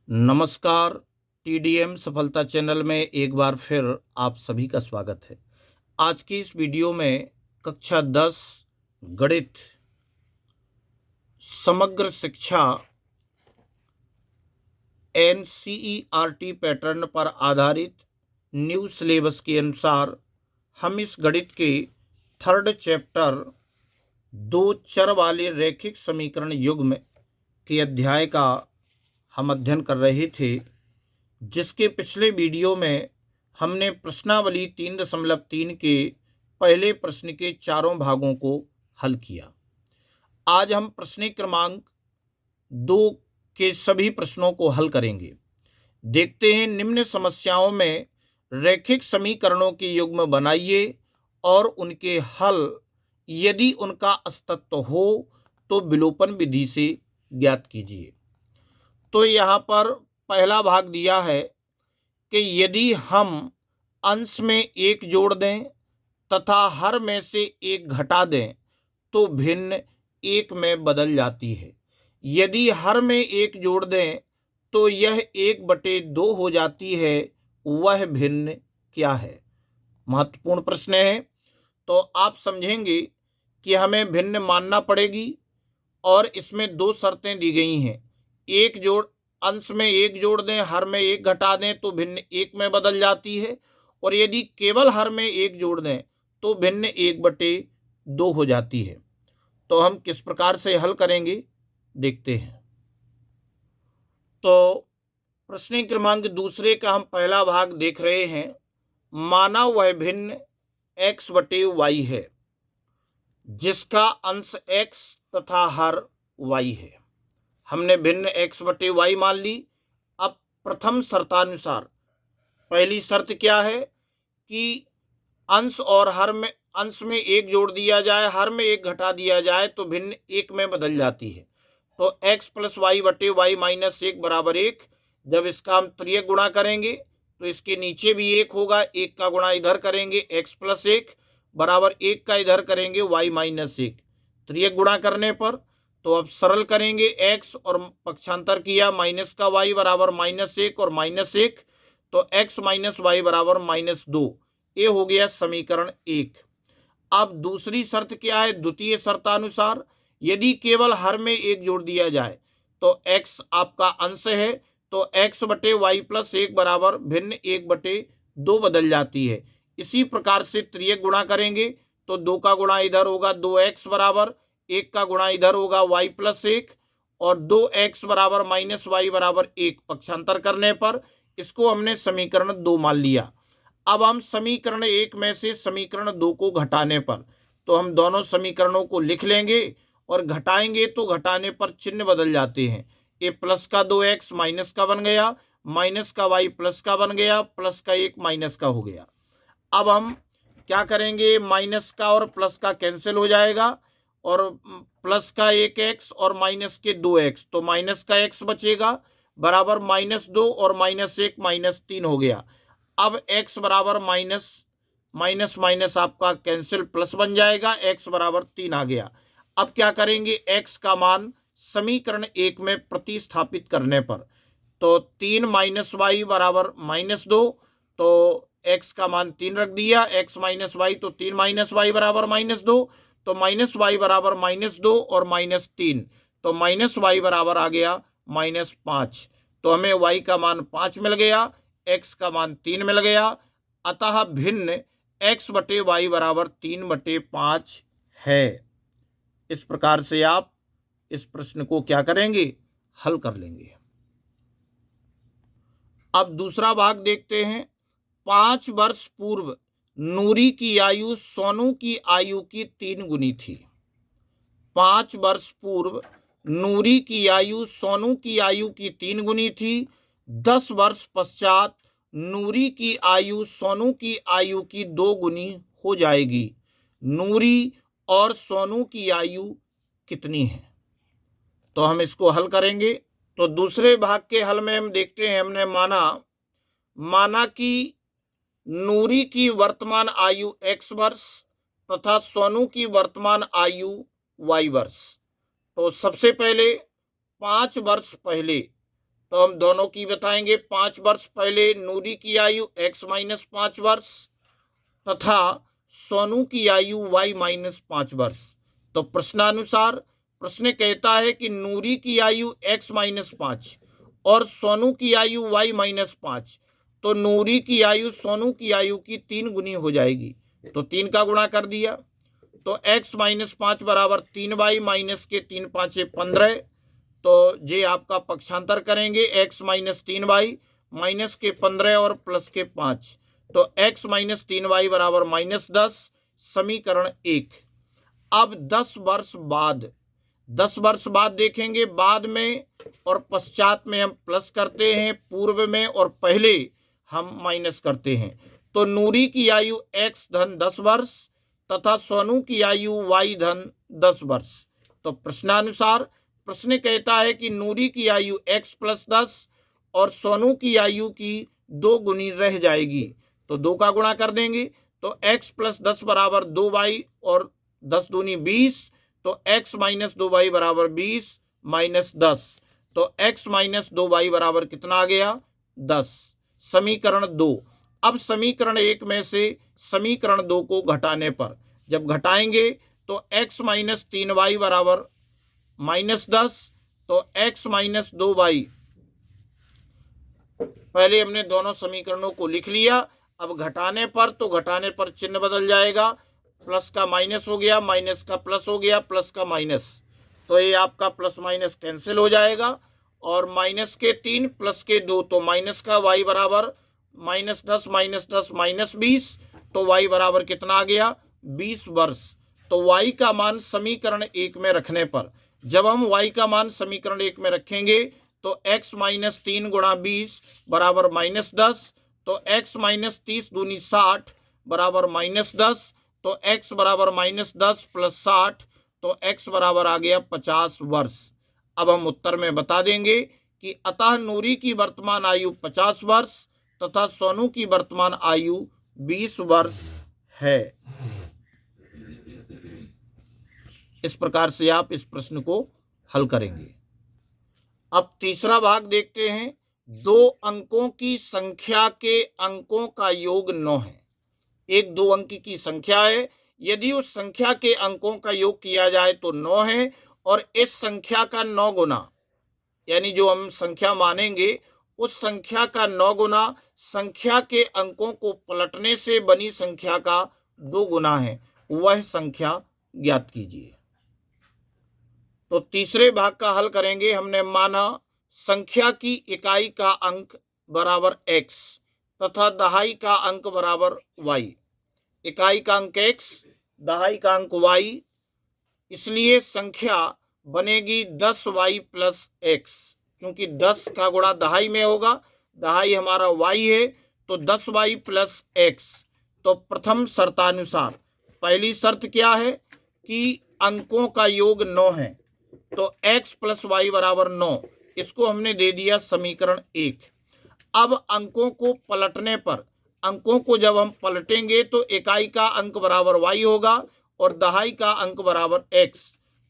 नमस्कार। टीडीएम सफलता चैनल में एक बार फिर आप सभी का स्वागत है। आज की इस वीडियो में कक्षा 10 गणित समग्र शिक्षा एनसीईआरटी पैटर्न पर आधारित न्यू सिलेबस के अनुसार हम इस गणित के थर्ड चैप्टर दो चर वाले रैखिक समीकरण युग्म के अध्याय का हम अध्ययन कर रहे थे, जिसके पिछले वीडियो में हमने प्रश्नावली 3.3 के पहले प्रश्न के चारों भागों को हल किया। आज हम प्रश्न क्रमांक 2 के सभी प्रश्नों को हल करेंगे। देखते हैं, निम्न समस्याओं में रैखिक समीकरणों के युग्म बनाइए और उनके हल यदि उनका अस्तित्व हो तो विलोपन विधि से ज्ञात कीजिए। तो यहाँ पर पहला भाग दिया है कि यदि हम अंश में एक जोड़ दें तथा हर में से एक घटा दें तो भिन्न एक में बदल जाती है। यदि हर में एक जोड़ दें तो यह 1/2 हो जाती है। वह भिन्न क्या है? महत्वपूर्ण प्रश्न है। तो आप समझेंगे कि हमें भिन्न मानना पड़ेगी और इसमें दो शर्तें दी गई हैं। एक जोड़ अंश में एक जोड़ दें, हर में एक घटा दें तो भिन्न एक में बदल जाती है, और यदि केवल हर में एक जोड़ दें तो भिन्न 1/2 हो जाती है। तो हम किस प्रकार से हल करेंगे देखते हैं। तो प्रश्न क्रमांक दूसरे का हम पहला भाग देख रहे हैं। माना वह भिन्न x/y है जिसका अंश x तथा हर y है। हमने भिन्न x/y मान ली। अब प्रथम शर्तानुसार पहली शर्त क्या है कि अंश और हर में अंश में एक जोड़ दिया जाए, हर में एक घटा दिया जाए तो भिन्न एक में बदल जाती है। तो x + y/y - 1 = 1। जब इसका हम त्रियक गुणा करेंगे तो इसके नीचे भी 1 होगा। 1 का गुणा इधर करेंगे, x + 1 = 1 का इधर करेंगे y - 1। त्रियक गुणा करने पर तो अब सरल करेंगे, x और पक्षांतर किया, माइनस का y बराबर -1 और -1, तो x - y बराबर -2। ये हो गया समीकरण 1। अब दूसरी शर्त क्या है? द्वितीय शर्तानुसार यदि केवल हर में एक जोड़ दिया जाए तो x आपका अंश है, तो x/y + 1 बराबर भिन्न 1/2 बदल जाती है। इसी प्रकार से त्रियक गुणा करेंगे तो 2 का गुणा इधर होगा, 2x बराबर 1 का गुणा इधर होगा y + 1, और 2x बराबर -y बराबर 1 पक्षांतर करने पर इसको हमने समीकरण 2 मान लिया। अब हम समीकरण 1 में से समीकरण 2 को घटाने पर तो हम दोनों समीकरणों को लिख लेंगे और घटाएंगे तो घटाने पर चिन्ह बदल जाते हैं। ये प्लस का 2x माइनस का बन गया, माइनस का y प्लस का बन गया, प्लस का 1 माइनस का हो गया। अब हम क्या करेंगे? माइनस का और प्लस का कैंसिल हो जाएगा, और प्लस का 1x और माइनस के 2x, तो माइनस का x बचेगा बराबर -2 और -1 -3 हो गया। अब x बराबर माइनस माइनस आपका कैंसिल प्लस बन जाएगा, x बराबर 3 आ गया। अब क्या करेंगे? x का मान समीकरण 1 में प्रतिस्थापित करने पर तो 3 - y बराबर -2, तो x का मान 3 रख दिया, x - y, तो 3 - y बराबर -2, तो -y बराबर -2 और -3, तो -y बराबर आ गया -5। तो हमें y का मान 5 मिल गया, x का मान 3 मिल गया। अतः भिन्न x/y बराबर 3/5 है। इस प्रकार से आप इस प्रश्न को क्या करेंगे? हल कर लेंगे। अब दूसरा भाग देखते हैं। 5 वर्ष पूर्व नूरी की आयु सोनू की आयु की 3 गुनी थी। 5 वर्ष पूर्व नूरी की आयु सोनू की आयु की 3 गुनी थी। 10 वर्ष पश्चात नूरी की आयु सोनू की आयु की 2 गुनी हो जाएगी। नूरी और सोनू की आयु कितनी है? तो हम इसको हल करेंगे। तो दूसरे भाग के हल में हम देखते हैं, हमने माना कि नूरी की वर्तमान आयु x वर्ष तथा सोनू की वर्तमान आयु y वर्ष। तो सबसे पहले 5 वर्ष पहले तो हम दोनों की बताएंगे। 5 वर्ष पहले नूरी की आयु x माइनस 5 वर्ष तथा सोनू की आयु y माइनस 5 वर्ष। तो प्रश्नानुसार प्रश्न कहता है कि नूरी की आयु x माइनस 5 और सोनू की आयु y माइनस 5, तो नूरी की आयु सोनू की आयु की 3 गुनी हो जाएगी। तो 3 का गुणा कर दिया, तो x माइनस 5 बराबर 3y माइनस के 3 5 15। तो ये आपका पक्षांतर करेंगे, x माइनस 3y माइनस के 15 और प्लस के 5, तो x माइनस 3y बराबर माइनस 10, समीकरण 1। अब 10 वर्ष बाद देखेंगे, बाद में और पश्चात में हम प्लस करते हैं, पूर्व में और पहले हम माइनस करते हैं। तो नूरी की आयु x धन 10 वर्ष तथा सोनू की आयु y धन 10 वर्ष। तो प्रश्नानुसार प्रश्न कहता है कि नूरी की आयु x प्लस 10 और सोनू की आयु की 2 गुनी रह जाएगी, तो 2 का गुणा कर देंगे, तो x प्लस 10 बराबर 2y और 10 दूनी 20, तो x माइनस 2y बराबर 20 माइनस 10, तो x माइनस 2y बराबर कितना आ गया 10, समीकरण 2। अब समीकरण 1 में से समीकरण 2 को घटाने पर जब घटाएंगे तो x माइनस 3y बराबर माइनस 10, तो x माइनस 2y, पहले हमने दोनों समीकरणों को लिख लिया। अब घटाने पर चिन्ह बदल जाएगा, प्लस का माइनस हो गया, माइनस का प्लस हो गया, प्लस का माइनस, तो ये आपका प्लस माइनस कैंसिल हो जाएगा, और माइनस के 3 प्लस के 2, तो माइनस का y बराबर माइनस 10 माइनस 20, तो y बराबर कितना आ गया 20 वर्ष। तो y का मान समीकरण 1 में रखने पर, जब हम y का मान समीकरण 1 में रखेंगे तो x माइनस 3 गुणा 20 बराबर माइनस 10, तो x माइनस 30 दूनी 60 बराबर माइनस 10, तो x बराबर माइनस 10 प्लस 60, तो x बराबर आ गया 50 वर्ष। अब हम उत्तर में बता देंगे कि अतः नूरी की वर्तमान आयु 50 वर्ष तथा सोनू की वर्तमान आयु 20 वर्ष है। इस प्रकार से आप इस प्रश्न को हल करेंगे। अब तीसरा भाग देखते हैं। 2 अंकों की संख्या के अंकों का योग 9 है। एक 2 अंक की संख्या है, यदि उस संख्या के अंकों का योग किया जाए तो 9 है, और इस संख्या का 9 गुना, यानी जो हम संख्या मानेंगे उस संख्या का 9 गुना संख्या के अंकों को पलटने से बनी संख्या का 2 गुना है, वह संख्या ज्ञात कीजिए। तो तीसरे भाग का हल करेंगे। हमने माना संख्या की इकाई का अंक बराबर x तथा दहाई का अंक बराबर y। इकाई का अंक x, दहाई का अंक y, इसलिए संख्या बनेगी 10y प्लस x, क्योंकि 10 का गुणा दहाई में होगा, दहाई हमारा y है, तो 10y प्लस x। तो प्रथम शर्तानुसार पहली शर्त क्या है कि अंकों का योग 9 है, तो x प्लस वाई बराबर 9, इसको हमने दे दिया समीकरण 1। अब अंकों को पलटने पर, अंकों को जब हम पलटेंगे तो इकाई का अंक बराबर y होगा और दहाई का अंक बराबर x,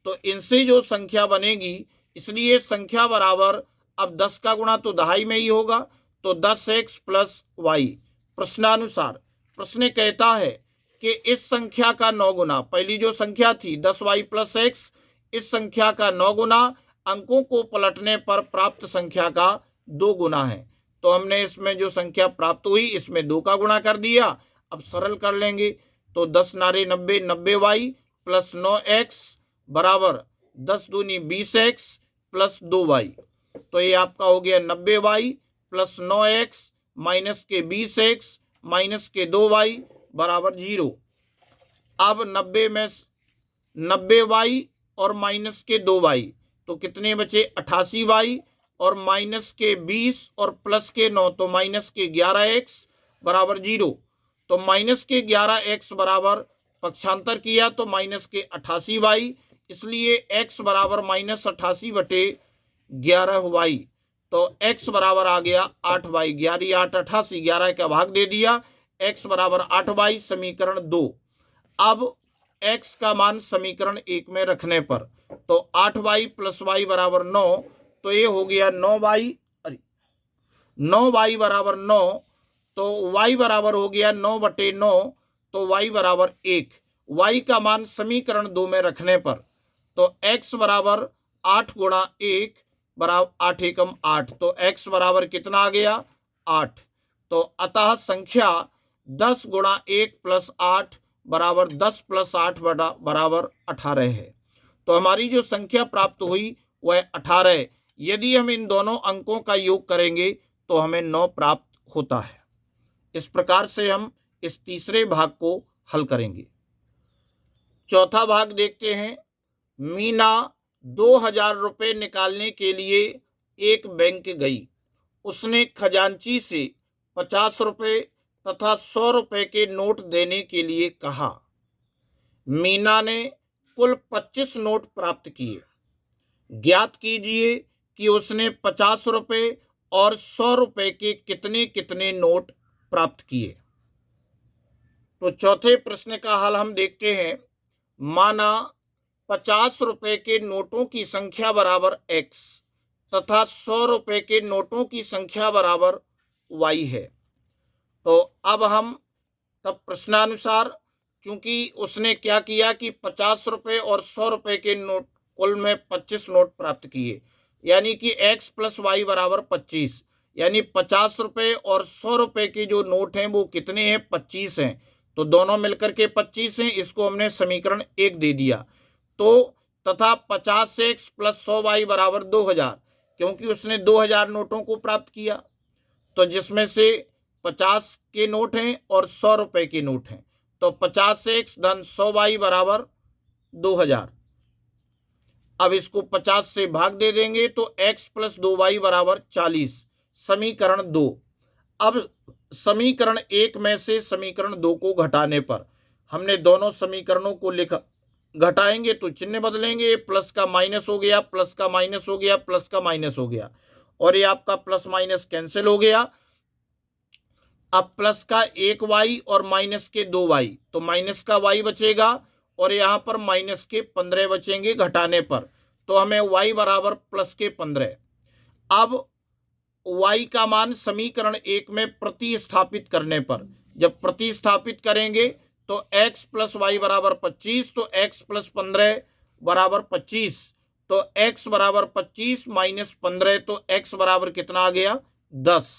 तो इनसे जो संख्या बनेगी, इसलिए संख्या बराबर, अब 10 का गुणा तो दहाई में ही होगा, तो 10x प्लस वाई। प्रश्नानुसार प्रश्न कहता है कि इस संख्या का 9 गुना, पहली जो संख्या थी 10y प्लस x, इस संख्या का 9 गुना अंकों को पलटने पर प्राप्त संख्या का 2 गुना है। तो हमने इसमें जो संख्या प्राप्त हुई इसमें 2 का गुणा कर दिया। अब सरल कर लेंगे, तो 10 नारे 90, 90y प्लस 9x बराबर 10 दूनी 20x प्लस 2y। तो ये आपका हो गया 90y प्लस 9x माइनस के 20x माइनस के 2y बराबर 0। अब 90 में 90y और माइनस के 2y, तो कितने बचे 88y, और माइनस के 20 और प्लस के 9, तो माइनस के 11x बराबर 0। तो माइनस के 11x बराबर पक्षांतर किया तो माइनस के 88y, इसलिए x बराबर माइनस 88 बटे 11y, तो x बराबर आ गया 8y। 11 8 88, 11 का भाग दे दिया, x बराबर 8y, समीकरण 2। अब x का मान समीकरण 1 में रखने पर, तो 8y प्लस y बराबर 9, तो ये हो गया 9y, 9y बराबर 9, तो y बराबर हो गया 9/9, तो y बराबर 1। y का मान समीकरण 2 में रखने पर तो x बराबर 8 गुणा 1 बराबर 8 एकम 8, तो x बराबर कितना आ गया 8। तो अतः संख्या 10 गुणा 1 प्लस 8 बराबर 10 प्लस 8 बराबर 18 है। तो हमारी जो संख्या प्राप्त हुई वह 18 है। यदि हम इन दोनों अंकों का योग करेंगे तो हमें 9 प्राप्त होता है। इस प्रकार से हम इस तीसरे भाग को हल करेंगे। चौथा भाग देखते हैं। मीना 2000 रुपये निकालने के लिए एक बैंक गई। उसने खजांची से 50 रुपये तथा 100 रुपये के नोट देने के लिए कहा। मीना ने कुल 25 नोट प्राप्त किए। ज्ञात कीजिए कि उसने 50 रुपये और 100 रुपये के कितने कितने नोट प्राप्त किए। तो चौथे प्रश्न का हल हम देखते हैं। माना 50 रुपये के नोटों की संख्या बराबर x तथा 100 रुपये के नोटों की संख्या बराबर y है। तो अब हम तब प्रश्नानुसार, चूंकि उसने क्या किया कि 50 रुपये और 100 रुपये के नोट, कुल में 25 नोट प्राप्त किए, यानी कि x प्लस वाई बराबर 25, यानी 50 रुपये और 100 रुपये के जो नोट हैं वो कितने हैं 25 हैं। तो दोनों मिलकर के 25 हैं। इसको हमने समीकरण 1 दे दिया। तो तथा 50x प्लस 100y बराबर 2000, क्योंकि उसने 2000 नोटों को प्राप्त किया, तो जिसमें से 50 के नोट हैं और 100 रुपये के नोट हैं। तो 50x धन 100y बराबर 2000। अब इसको 50 से भाग दे देंगे तो x प्लस 2y बराबर 40, समीकरण 2। अब समीकरण 1 में से समीकरण 2 को घटाने पर हमने दोनों समीकरणों को लिखा, घटाएंगे तो चिन्ह बदलेंगे, प्लस का माइनस हो गया, प्लस का माइनस हो गया, प्लस का माइनस हो गया, और ये आपका प्लस माइनस कैंसिल हो गया। अब प्लस का 1y और माइनस के 2y, तो माइनस का y बचेगा और यहाँ पर माइनस के 15 बचेंगे घटाने पर, तो हमें y बराबर प्लस के 15। अब y का मान समीकरण 1 में प्रतिस्थापित करने पर, जब प्रतिस्थापित करेंगे तो x प्लस वाई बराबर 25, तो x प्लस 15 बराबर 25, तो x बराबर 25 माइनस 15, तो x बराबर कितना आ गया 10।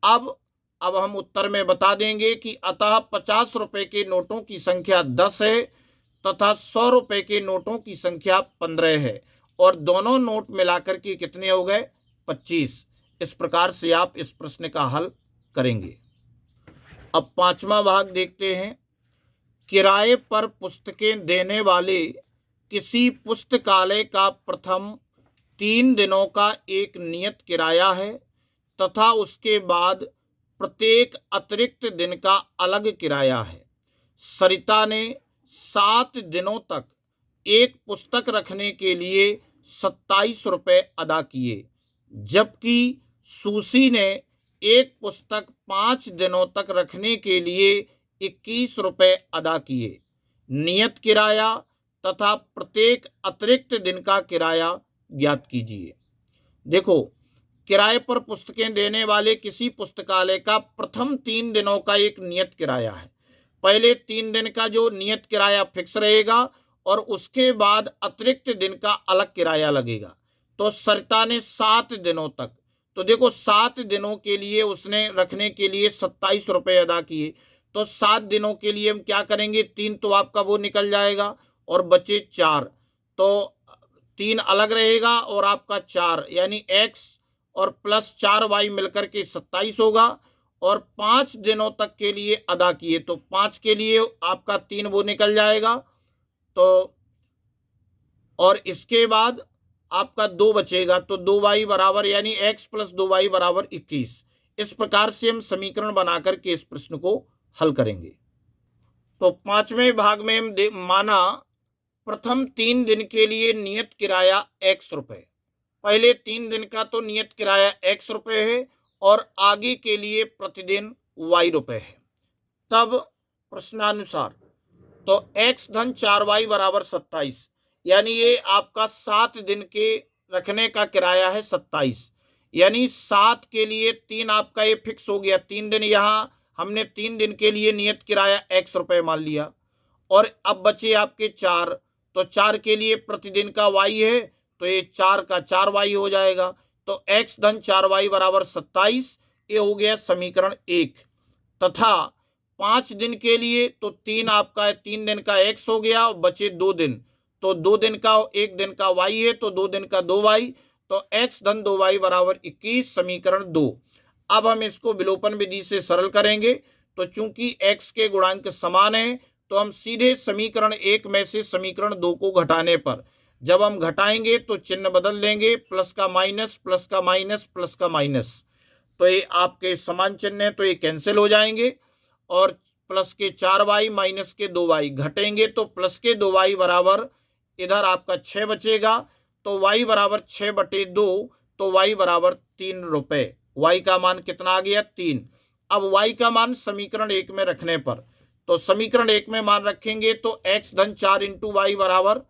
अब हम उत्तर में बता देंगे कि अतः 50 रुपये के नोटों की संख्या 10 है तथा 100 रुपये के नोटों की संख्या 15 है, और दोनों नोट मिलाकर के कितने हो गए 25। इस प्रकार से आप इस प्रश्न का हल करेंगे। अब पांचवा भाग देखते हैं। किराए पर पुस्तकें देने वाले किसी पुस्तकालय का प्रथम 3 दिनों का एक नियत किराया है तथा उसके बाद प्रत्येक अतिरिक्त दिन का अलग किराया है। सरिता ने 7 दिनों तक एक पुस्तक रखने के लिए 27 रुपये अदा किए, जबकि सुशी ने एक पुस्तक 5 दिनों तक रखने के लिए 21 रुपये अदा किए। नियत किराया तथा प्रत्येक अतिरिक्त दिन का किराया ज्ञात कीजिए। देखो, किराए पर पुस्तकें देने वाले किसी पुस्तकालय का प्रथम 3 दिनों का एक नियत किराया है। पहले 3 दिन का जो नियत किराया फिक्स रहेगा और उसके बाद अतिरिक्त दिन का अलग किराया लगेगा। तो सरिता ने 7 दिनों तक, तो देखो 7 दिनों के लिए उसने रखने के लिए 27 रुपये अदा किए। तो 7 दिनों के लिए हम क्या करेंगे, 3 तो आपका वो निकल जाएगा और बचे 4, तो 3 अलग रहेगा और आपका 4, यानी x और प्लस 4y मिलकर के 27 होगा। और 5 दिनों तक के लिए अदा किए, तो 5 के लिए आपका 3 वो निकल जाएगा, तो और इसके बाद आपका 2 बचेगा, तो 2y बराबर, यानी x प्लस 2y बराबर 21। इस प्रकार से हम समीकरण बनाकर के इस प्रश्न को हल करेंगे। तो पांचवें भाग में हम माना प्रथम 3 दिन के लिए नियत किराया x रुपये। पहले 3 दिन का तो नियत किराया x रुपये है और आगे के लिए प्रतिदिन y रुपये है। तब प्रश्नानुसार तो x धन 4y बराबर 27, यानी ये आपका 7 दिन के रखने का किराया है 27, यानी 7 के लिए 3 आपका ये फिक्स हो गया, 3 दिन, यहाँ हमने 3 दिन के लिए नियत किराया x रुपये मान लिया। और अब बचे आपके 4, तो 4 के लिए प्रतिदिन का y है, तो ये 4 का 4y हो जाएगा। तो x धन 4y बराबर 27, ये हो गया समीकरण 1। तथा 5 दिन के लिए तो 3 आपका 3 दिन का x हो गया, और बचे 2 दिन, तो 2 दिन का 1 दिन का y है, तो 2 दिन का 2y, तो x धन 2y बराबर 21, समीकरण 2। अब हम इसको विलोपन विधि से सरल करेंगे, तो चूंकि x के गुणांक समान है, तो हम सीधे समीकरण 1 में से समीकरण 2 को घटाने पर, जब हम घटाएंगे तो चिन्ह बदल देंगे, प्लस का माइनस, प्लस का माइनस, प्लस का माइनस, तो ये आपके समान चिन्ह है, तो ये कैंसिल हो जाएंगे। और प्लस के 4y माइनस के 2y घटेंगे, तो प्लस के 2y बराबर इधर आपका 6 बचेगा, तो y बराबर 6/2, तो y बराबर 3 रुपये। y का मान कितना आ गया? 3। अब y का मान समीकरण 1 में रखने पर, तो समीकरण 1 में मान रखेंगे तो x धन 4 इंटू वाई बराबर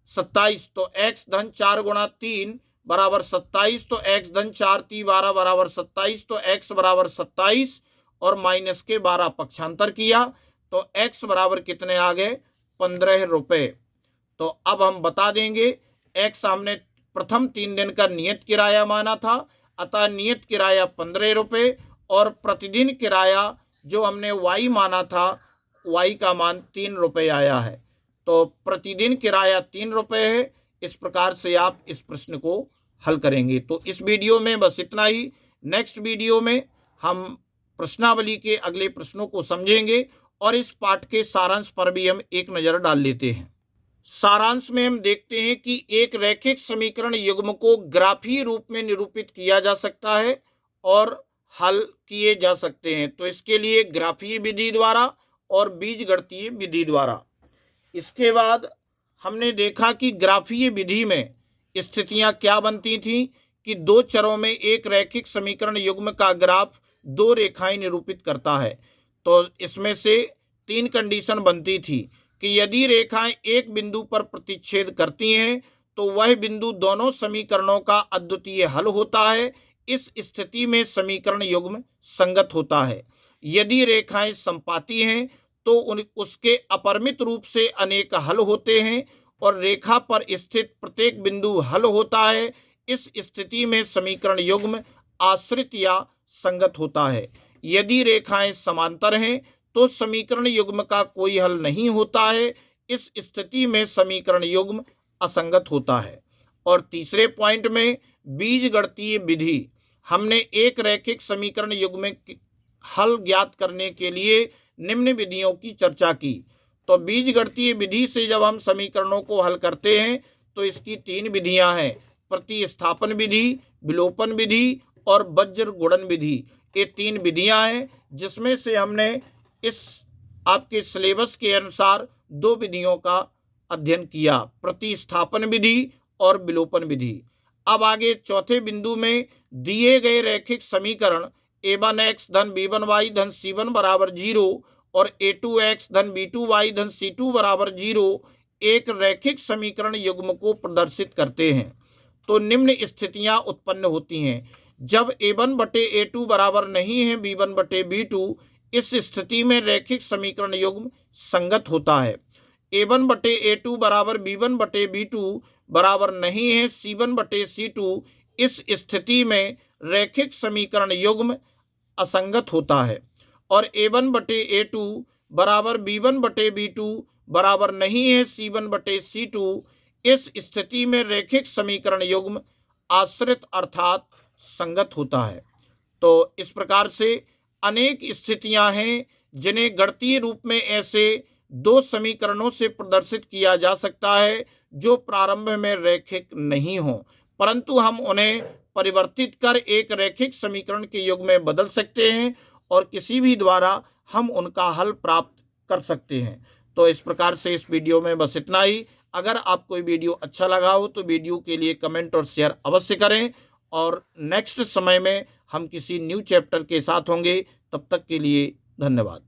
27, तो x धन 4 गुणा 3 बराबर 27, तो x धन 4 × 12 बराबर 27, तो x बराबर 27 और माइनस के 12 पक्षांतर किया, तो x बराबर कितने आ गए? 15 रुपये। तो अब हम बता देंगे, x हमने प्रथम 3 दिन का नियत किराया माना था, अतः नियत किराया 15 रुपये, और प्रतिदिन किराया जो हमने y माना था, y का मान 3 रुपये आया है। तो प्रतिदिन किराया 3 रुपये है। इस प्रकार से आप इस प्रश्न को हल करेंगे। तो इस वीडियो में बस इतना ही। नेक्स्ट वीडियो में हम प्रश्नावली के अगले प्रश्नों को समझेंगे और इस पाठ के सारांश पर भी हम एक नज़र डाल लेते हैं। सारांश में हम देखते हैं कि एक रैखिक समीकरण युग्म को ग्राफीय रूप में निरूपित किया जा सकता है और हल किए जा सकते हैं। तो इसके लिए ग्राफीय विधि द्वारा और बीजगणितीय विधि द्वारा। इसके बाद हमने देखा कि ग्राफीय विधि में स्थितियां क्या बनती थी कि दो चरों में एक रैखिक समीकरण युग्म का ग्राफ दो रेखाएं निरूपित करता है। तो इसमें से 3 कंडीशन बनती थी कि यदि रेखाएं एक बिंदु पर प्रतिच्छेद करती हैं तो वह बिंदु दोनों समीकरणों का अद्वितीय हल होता है। इस स्थिति में समीकरण युग्म संगत होता है। यदि रेखाएं समपाती हैं तो उसके अपरिमित रूप से अनेक हल होते हैं और रेखा पर स्थित प्रत्येक बिंदु हल होता है। इस स्थिति में समीकरण युग्म आश्रित या संगत होता है। यदि रेखाएं समांतर हैं तो समीकरण युग्म का कोई हल नहीं होता है। इस स्थिति में समीकरण युग्म असंगत होता है। और तीसरे पॉइंट में बीजगणितीय विधि, हमने एक रैखिक समीकरण युग्म हल ज्ञात करने के लिए निम्न विधियों की चर्चा की। तो बीजगणितीय विधि से जब हम समीकरणों को हल करते हैं तो इसकी 3 विधियां हैं, प्रतिस्थापन विधि, विलोपन विधि और वज्र गुणन विधि। ये 3 विधियां हैं जिसमें से हमने इस आपके सिलेबस के अनुसार 2 विधियों का अध्ययन किया, प्रतिस्थापन विधि और विलोपन विधि। अब आगे चौथे बिंदु में दिए गए रैखिक समीकरण a1x धन b1y धन c1 बराबर 0 और a2x धन b2y धन c2 बराबर 0 एक रैखिक समीकरण युग्म को प्रदर्शित करते हैं। तो निम्न स्थितियां उत्पन्न होती हैं जब a1/a2 बराबर नहीं है b1/b2। इस स्थिति में रैखिक समीकरण युग्म संगत होता है। a1/a2 बराबर b1/b2 बराबर नहीं है c1/c2। इस स्थिति में रैखिक समीकरण युग्म असंगत होता है। और a1/a2 बराबर b1/b2 बराबर नहीं है c1/c2। इस स्थिति में रैखिक समीकरण युग्म आश्रित अर्थात संगत होता है। तो इस प्रकार से अनेक स्थितियां हैं जिन्हें गणितीय रूप में ऐसे 2 समीकरणों से प्रदर्शित किया जा सकता है जो प्रारंभ में रैखिक नहीं हो, परंतु हम उन्हें परिवर्तित कर एक रैखिक समीकरण के युग्म में बदल सकते हैं और किसी भी द्वारा हम उनका हल प्राप्त कर सकते हैं। तो इस प्रकार से इस वीडियो में बस इतना ही। अगर आपको वीडियो अच्छा लगा हो तो वीडियो के लिए कमेंट और शेयर अवश्य करें। और नेक्स्ट समय में हम किसी न्यू चैप्टर के साथ होंगे। तब तक के लिए धन्यवाद।